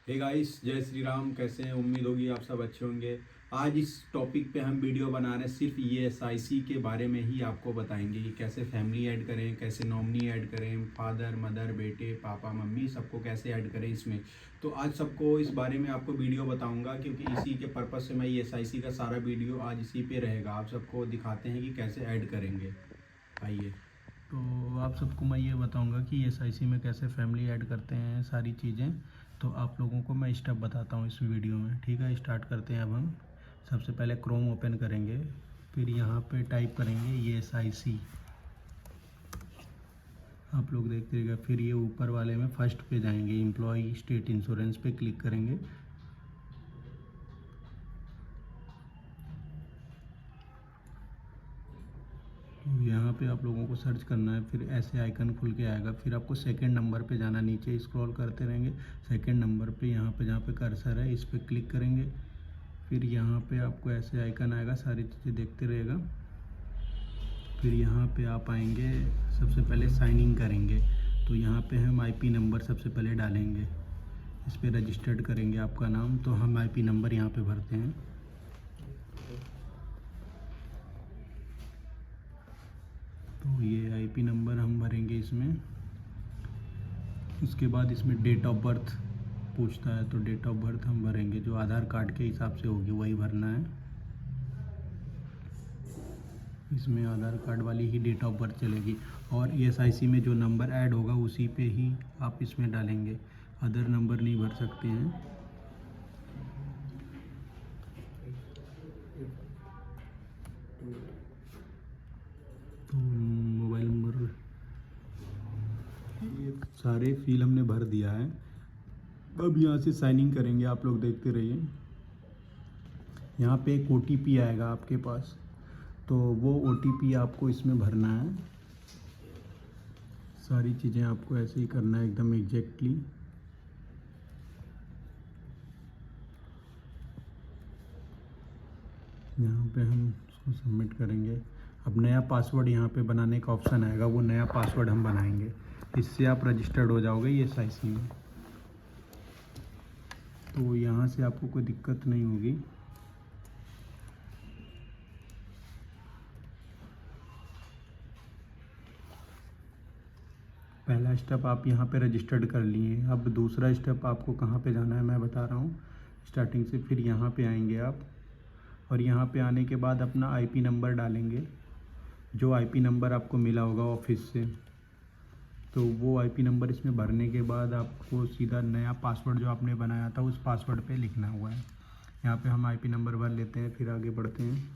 Hey guys, जय श्री राम। कैसे हैं? उम्मीद होगी आप सब अच्छे होंगे। आज इस टॉपिक पे हम वीडियो बना रहे हैं। सिर्फ ये एसआईसी के बारे में ही आपको बताएंगे कि कैसे फैमिली ऐड करें, कैसे नॉमिनी ऐड करें, फादर मदर बेटे पापा मम्मी सबको कैसे ऐड करें इसमें। तो आज सबको इस बारे में आपको वीडियो बताऊंगा, क्योंकि इसी के पर्पज़ से मैं ये एसआईसी का सारा वीडियो आज इसी पे रहेगा। आप सबको दिखाते हैं कि कैसे ऐड करेंगे। आइए। तो आप सबको मैं ये बताऊंगा कि एसआईसी में कैसे फैमिली ऐड करते हैं, सारी चीज़ें। तो आप लोगों को मैं स्टेप बताता हूँ इस वीडियो में। ठीक है, स्टार्ट करते हैं। अब हम सबसे पहले क्रोम ओपन करेंगे, फिर यहाँ पे टाइप करेंगे ये एसआईसी। आप लोग देखते रहिएगा। फिर ये ऊपर वाले में फर्स्ट पे जाएंगे, एम्प्लॉय स्टेट इंश्योरेंस पे क्लिक करेंगे। यहाँ पे आप लोगों को सर्च करना है, फिर ऐसे आइकन खुल के आएगा। फिर आपको सेकंड नंबर पे जाना, नीचे स्क्रॉल करते रहेंगे। सेकंड नंबर पे यहाँ पे जहाँ पे कर्सर है इस पर क्लिक करेंगे। फिर यहाँ पे आपको ऐसे आइकन आएगा, सारी चीज़ें देखते रहेगा। फिर यहाँ पे आप आएंगे, सबसे पहले साइन इन करेंगे। तो यहाँ पे हम आईपी नंबर सबसे पहले डालेंगे, इस पर रजिस्टर्ड करेंगे आपका नाम। तो हम आईपी नंबर यहाँ पे भरते हैं। तो ये आईपी नंबर हम भरेंगे इसमें। उसके बाद इसमें डेट ऑफ बर्थ पूछता है, तो डेट ऑफ बर्थ हम भरेंगे जो आधार कार्ड के हिसाब से होगी वही भरना है। इसमें आधार कार्ड वाली ही डेट ऑफ बर्थ चलेगी, और एसआईसी में जो नंबर ऐड होगा उसी पे ही आप इसमें डालेंगे। अदर नंबर नहीं भर सकते हैं। तो मोबाइल नंबर, ये सारे फील हमने भर दिया है। अब यहाँ से साइन इन करेंगे, आप लोग देखते रहिए। यहाँ पे एक ओटीपी आएगा आपके पास, तो वो ओटीपी आपको इसमें भरना है। सारी चीज़ें आपको ऐसे ही करना है, एकदम एग्जैक्टली। यहाँ पे हम उसको सबमिट करेंगे। अब नया पासवर्ड यहाँ पे बनाने का ऑप्शन आएगा, वो नया पासवर्ड हम बनाएंगे। इससे आप रजिस्टर्ड हो जाओगे ये एसआईसी में। तो यहाँ से आपको कोई दिक्कत नहीं होगी। पहला स्टेप आप यहाँ पे रजिस्टर्ड कर लिए। अब दूसरा स्टेप आपको कहाँ पे जाना है मैं बता रहा हूँ स्टार्टिंग से। फिर यहाँ पे आएंगे आप, और यहाँ पे आने के बाद अपना आईपी नंबर डालेंगे, जो आईपी नंबर आपको मिला होगा ऑफिस से। तो वो आईपी नंबर इसमें भरने के बाद आपको सीधा नया पासवर्ड जो आपने बनाया था उस पासवर्ड पे लिखना हुआ है। यहाँ पे हम आईपी नंबर भर लेते हैं, फिर आगे बढ़ते हैं।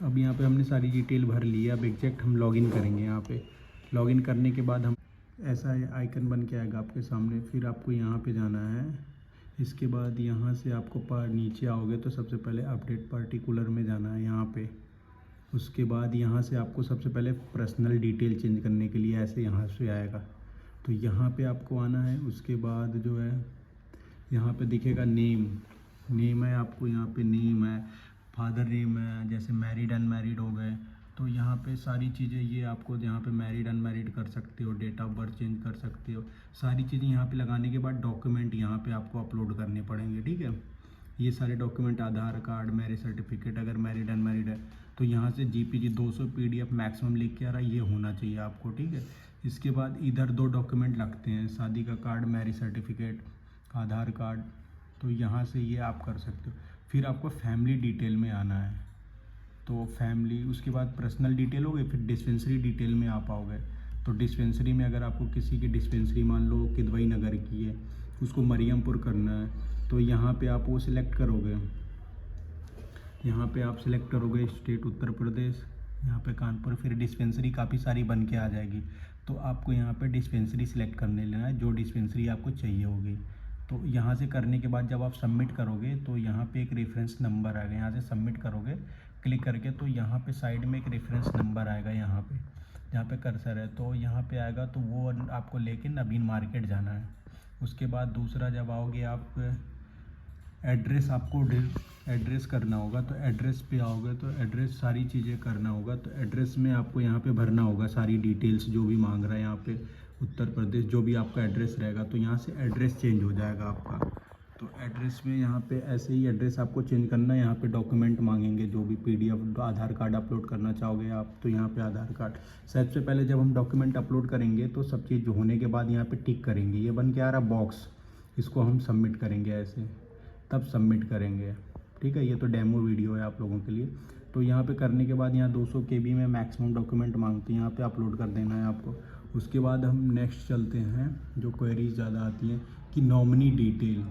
अब यहाँ पे हमने सारी डिटेल भर ली है। अब एग्जैक्ट हम लॉगिन करेंगे। यहाँ पे लॉगिन करने के बाद हम ऐसा आइकन बन के आएगा आपके सामने। फिर आपको यहाँ पे जाना है। इसके बाद यहाँ से आपको नीचे आओगे तो सबसे पहले अपडेट पार्टिकुलर में जाना है यहाँ पे। उसके बाद यहाँ से आपको सबसे पहले पर्सनल डिटेल चेंज करने के लिए ऐसे यहाँ से आएगा, तो यहाँ पे आपको आना है। उसके बाद जो है यहाँ पे दिखेगा नेम, नेम है आपको, यहाँ पे नेम है, फादर नेम है, जैसे मैरिड अनमैरिड हो गए। तो यहाँ पे सारी चीज़ें ये आपको यहाँ पे मैरिड अनमैरिड कर सकते हो, डेट ऑफ बर्थ चेंज कर सकते हो। सारी चीज़ें यहाँ पे लगाने के बाद डॉक्यूमेंट यहाँ पे आपको अपलोड करने पड़ेंगे। ठीक है, ये सारे डॉक्यूमेंट आधार कार्ड, मैरिज सर्टिफिकेट, अगर मैरिड अनमैरिड है तो यहाँ से जीपीजी 200 पीडीएफ मैक्सिमम लिख के आ रहा है, ये होना चाहिए आपको। ठीक है, इसके बाद इधर 2 डॉक्यूमेंट लगते हैं, शादी का कार्ड, मैरिज सर्टिफिकेट, आधार कार्ड। तो यहाँ से ये आप कर सकते हो। फिर आपको फैमिली डिटेल में आना है, तो फैमिली, उसके बाद पर्सनल डिटेल हो गई। फिर डिस्पेंसरी डिटेल में आप आओगे, तो डिस्पेंसरी में अगर आपको किसी की डिस्पेंसरी मान लो किदवई नगर की है, उसको मरियमपुर करना है, तो यहाँ पे आप वो सिलेक्ट करोगे। यहाँ पे आप सिलेक्ट करोगे स्टेट उत्तर प्रदेश, यहाँ पे कानपुर। फिर डिस्पेंसरी काफ़ी सारी बन के आ जाएगी, तो आपको यहाँ पे डिस्पेंसरी सिलेक्ट करने लेना है, जो डिस्पेंसरी आपको चाहिए होगी। तो यहाँ से करने के बाद जब आप सबमिट करोगे तो यहाँ पे एक रेफरेंस नंबर आएगा। यहाँ से सबमिट करोगे क्लिक करके, तो यहाँ पे साइड में एक रेफरेंस नंबर आएगा, यहाँ पे जहाँ पे कर्सर है, तो यहाँ पे आएगा। तो वो आपको लेके नवीन मार्केट जाना है। उसके बाद दूसरा जब आओगे आप एड्रेस आपको एड्रेस करना होगा, तो एड्रेस पे आओगे तो एड्रेस सारी चीज़ें करना होगा। तो एड्रेस में आपको यहाँ पे भरना होगा सारी डिटेल्स जो भी मांग रहा है यहाँ पे, उत्तर प्रदेश जो भी आपका एड्रेस रहेगा, तो यहाँ से एड्रेस चेंज हो जाएगा आपका। तो एड्रेस में यहाँ पे ऐसे ही एड्रेस आपको चेंज करना है। यहाँ पे डॉक्यूमेंट मांगेंगे, जो भी PDF आधार कार्ड अपलोड करना चाहोगे आप, तो यहाँ पे आधार कार्ड। सबसे पहले जब हम डॉक्यूमेंट अपलोड करेंगे तो सब चीज़ होने के बाद यहाँ पे टिक करेंगे, ये बन के आ रहा बॉक्स, इसको हम सबमिट करेंगे ऐसे, तब सबमिट करेंगे। ठीक है, ये तो डेमो वीडियो है आप लोगों के लिए। तो यहाँ पे करने के बाद यहाँ 200 KB में मैक्सिमम डॉक्यूमेंट मांगती है, यहाँ पे अपलोड कर देना है आपको। उसके बाद हम नेक्स्ट चलते हैं, जो क्वेरीज ज़्यादा आती हैं कि नॉमिनी डिटेल,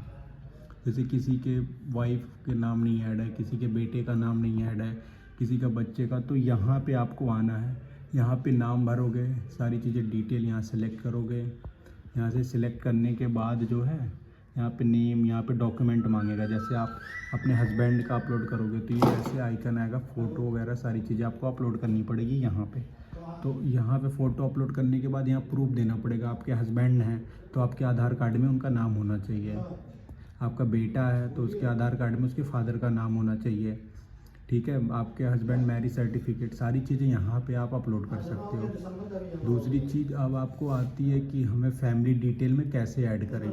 जैसे किसी के वाइफ के नाम नहीं ऐड है, किसी के बेटे का नाम नहीं ऐड है, किसी का बच्चे का, तो यहाँ पे आपको आना है। यहाँ पे नाम भरोगे, सारी चीज़ें डिटेल यहाँ सेलेक्ट करोगे। यहाँ से सिलेक्ट करने के बाद जो है यहाँ पे नेम, यहाँ पे डॉक्यूमेंट मांगेगा। जैसे आप अपने हस्बैंड का अपलोड करोगे तो ये ऐसे आइकन आएगा, फ़ोटो वगैरह सारी चीज़ें आपको अपलोड करनी पड़ेगी यहाँ पे। तो यहाँ पे फ़ोटो अपलोड करने के बाद यहाँ प्रूफ देना पड़ेगा। आपके हस्बैंड हैं तो आपके आधार कार्ड में उनका नाम होना चाहिए। आपका बेटा है तो उसके आधार कार्ड में उसके फादर का नाम होना चाहिए। ठीक है, आपके हस्बैंड मैरिज सर्टिफिकेट, सारी चीज़ें यहाँ पे आप अपलोड कर सकते हो। दूसरी चीज़ अब आपको आती है कि हमें फैमिली डिटेल में कैसे ऐड करें।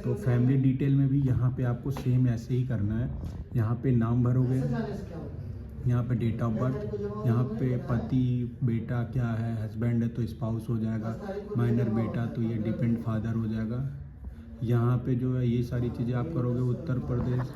तो फैमिली डिटेल में भी यहाँ पे आपको सेम ऐसे ही करना है। यहाँ पे नाम भरोगे, यहाँ पे डेट ऑफ बर्थ, यहाँ पे पति बेटा क्या है, हस्बैंड है तो स्पाउस हो जाएगा, माइनर बेटा तो ये डिपेंड फादर हो जाएगा। यहाँ पे जो है ये सारी चीज़ें आप करोगे उत्तर प्रदेश।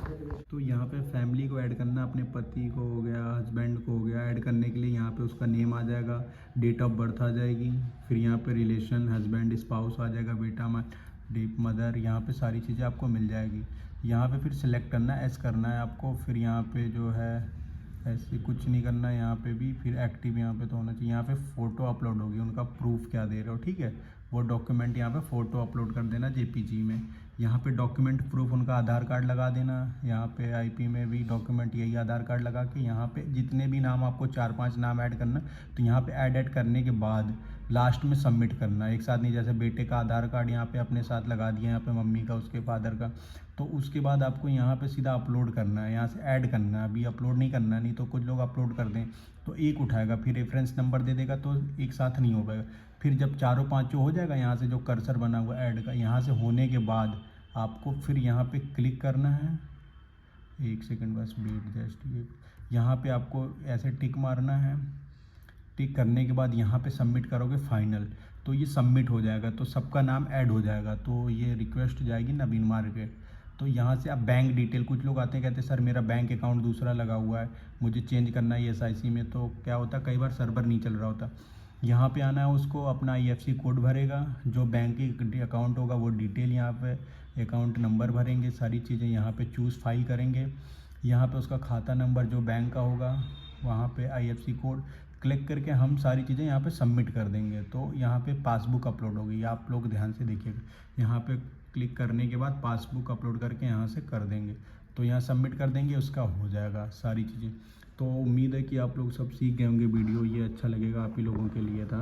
तो यहाँ पे फैमिली को ऐड करना, अपने पति को हो गया, हस्बैंड को हो गया, ऐड करने के लिए यहाँ पे उसका नेम आ जाएगा, डेट ऑफ बर्थ आ जाएगी, फिर यहाँ पे रिलेशन हस्बैंड स्पाउस आ जाएगा, बेटा मदर, यहाँ पे सारी चीज़ें आपको मिल जाएगी। यहाँ पे फिर सिलेक्ट करना है, एस करना है आपको। फिर यहाँ पे जो है ऐसे कुछ नहीं करना है, यहाँ पे भी फिर एक्टिव यहाँ पे तो होना चाहिए। यहाँ पे फ़ोटो अपलोड होगी, उनका प्रूफ क्या दे रहे हो, ठीक है, वो डॉक्यूमेंट यहाँ पे फ़ोटो अपलोड कर देना JPG में। यहाँ पे डॉक्यूमेंट प्रूफ उनका आधार कार्ड लगा देना। यहाँ पे IP में भी डॉक्यूमेंट यही आधार कार्ड लगा के, यहाँ पे जितने भी नाम आपको 4-5 नाम ऐड करना, तो यहाँ पे ऐड करने के बाद लास्ट में सबमिट करना एक साथ नहीं। जैसे बेटे का आधार कार्ड यहाँ पे अपने साथ लगा दिया, यहाँ पे मम्मी का, उसके फादर का, तो उसके बाद आपको यहाँ पे सीधा अपलोड करना है, यहाँ से ऐड करना है। अभी अपलोड नहीं करना, नहीं तो कुछ लोग अपलोड कर दें तो एक उठाएगा, फिर रेफरेंस नंबर दे देगा तो एक साथ नहीं हो पाएगा। फिर जब 4-5 हो जाएगा, यहाँ से जो कर्सर बना हुआ ऐड का, यहाँ से होने के बाद आपको फिर यहाँ पे क्लिक करना है। एक सेकंड बस वेट, जस्ट ये यहाँ पे आपको ऐसे टिक मारना है। टिक करने के बाद यहाँ पे सबमिट करोगे फाइनल, तो ये सबमिट हो जाएगा, तो सबका नाम ऐड हो जाएगा। तो ये रिक्वेस्ट जाएगी नवीन मार्केट। तो यहाँ से आप बैंक डिटेल, कुछ लोग आते हैं कहते हैं सर मेरा बैंक अकाउंट दूसरा लगा हुआ है, मुझे चेंज करना है SIC में, तो क्या होता है कई बार सर्वर नहीं चल रहा होता। यहाँ पे आना है, उसको अपना IFSC कोड भरेगा, जो बैंक की अकाउंट होगा वो डिटेल यहाँ पे अकाउंट नंबर भरेंगे, सारी चीज़ें यहाँ पे चूज़ फाइल करेंगे। यहाँ पे उसका खाता नंबर जो बैंक का होगा, वहाँ पे IFSC कोड क्लिक करके हम सारी चीज़ें यहाँ पे सबमिट कर देंगे। तो यहाँ पे पासबुक अपलोड होगी, आप लोग ध्यान से देखिएगा। यहाँ पे क्लिक करने के बाद पासबुक अपलोड करके यहाँ से कर देंगे, तो यहाँ सबमिट कर देंगे, उसका हो जाएगा सारी चीज़ें। तो उम्मीद है कि आप लोग सब सीख गए होंगे। वीडियो ये अच्छा लगेगा, आप ही लोगों के लिए था।